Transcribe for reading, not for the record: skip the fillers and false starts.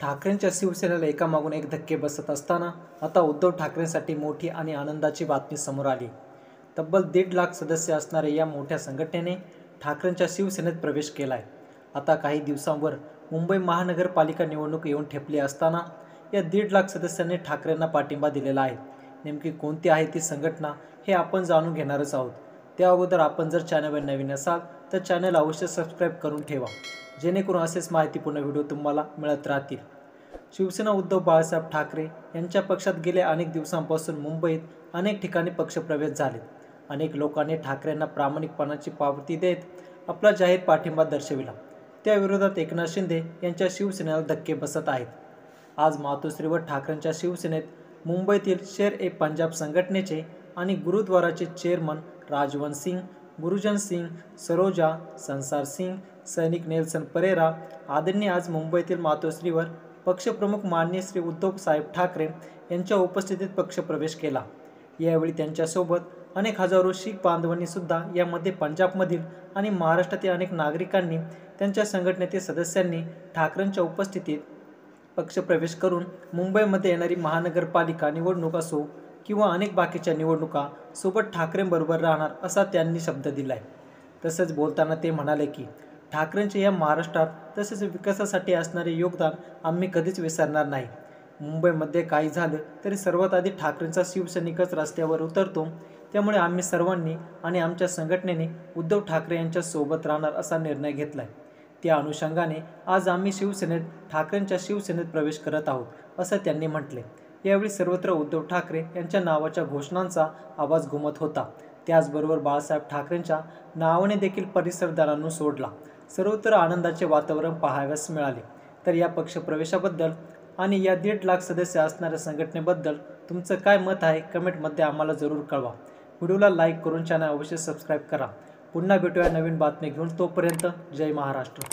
ठाकरेंच्या शिवसेनेला एकामागून एक धक्के बसत असताना आता उद्धव ठाकरेंसाठी मोठी आणि आनंदाची बातमी समोर आली। तब्बल 1.5 लाख सदस्य असणाऱ्या या मोठ्या संघटनेने ठाकरेंच्या शिवसेनेत प्रवेश केलाय। आता काही दिवसांवर मुंबई महानगरपालिका निवडणूक येऊन ठेपली असताना या 1.5 लाख सदस्यांनी ठाकरेंना पाठिंबा दिलेला आहे। नेमकी कोणती आहे ती संघटना हे आपण जाणून घेणारच आहोत। त्या अगोदर आपण जर चॅनलवर नवीन असाल तर चॅनल अवश्य सबस्क्राईब करून ठेवा, जेणेकरून असेच माहितीपूर्ण व्हिडिओ तुम्हाला मिळत राहतील। शिवसेना उद्धव बाळासाहेब ठाकरे यांच्या पक्षात गेल्या अनेक दिवसांपासून मुंबईत अनेक ठिकाणी पक्षप्रवेश झाले। अनेक लोकांनी ठाकरेंना प्रामाणिकपणाची पावती देत आपला जाहीर पाठिंबा दर्शविला। त्या विरोधात एकनाथ शिंदे यांच्या शिवसेनेला धक्के बसत आहेत। आज मातोश्रीवर ठाकरेंच्या शिवसेनेत मुंबईतील शेर-ए-पंजाब संघटनेचे आणि गुरुद्वाराचे चेअरमन राजवंत सिंग, गुरुजन सिंग, सरोजा, संसार सिंग, सैनिक नेल्सन परेरा आदींनी आज मुंबईतील मातोश्रीवर पक्षप्रमुख माननीय श्री उद्धव साहेब ठाकरे यांच्या उपस्थितीत पक्षप्रवेश केला। यावेळी त्यांच्यासोबत अनेक हजारो शीख बांधवांनी सुद्धा यामध्ये पंजाबमधील आणि महाराष्ट्रातील अनेक नागरिकांनी त्यांच्या संघटनेतील सदस्यांनी ठाकरेंच्या उपस्थितीत पक्षप्रवेश करून मुंबईमध्ये येणारी महानगरपालिका निवडणूक असो किंवा अनेक बाकीच्या निवडणुका सोबत ठाकरेंबरोबर राहणार असा त्यांनी शब्द दिलाय। तसेच बोलताना ते म्हणाले की ठाकरेंचे या महाराष्ट्रात तसेच विकासासाठी असणारे योगदान आम्ही कधीच विसरणार नाही। मुंबईमध्ये काही झालं तरी सर्वात आधी ठाकरेंचा शिवसैनिकच रस्त्यावर उतरतो, त्यामुळे आम्ही सर्वांनी आणि आमच्या संघटनेने उद्धव ठाकरे यांच्या सोबत राहणार असा निर्णय घेतलाय। त्या अनुषंगाने आज आम्ही शिवसेनेत ठाकरेंच्या शिवसेनेत प्रवेश करत आहोत असं त्यांनी म्हटले। यावेळी सर्वत्र उद्धव ठाकरे यांच्या नावाच्या घोषणांचा आवाज घुमत होता। त्याचबरोबर बाळासाहेब ठाकरेंच्या नावाने देखील परिसर दणाणून सोडला। सर्वत्र आनंदाचे वातावरण पाहावयास मिळाले। तर या पक्षप्रवेशाबद्दल आणि या 1.5 लाख सदस्य असणाऱ्या संघटनेबद्दल तुमचं काय मत आहे कमेंटमध्ये आम्हाला जरूर कळवा। व्हिडिओला लाईक करून चॅनल अवश्य सबस्क्राईब करा। पुन्हा भेटूया नवीन बातमी घेऊन, तोपर्यंत जय महाराष्ट्र।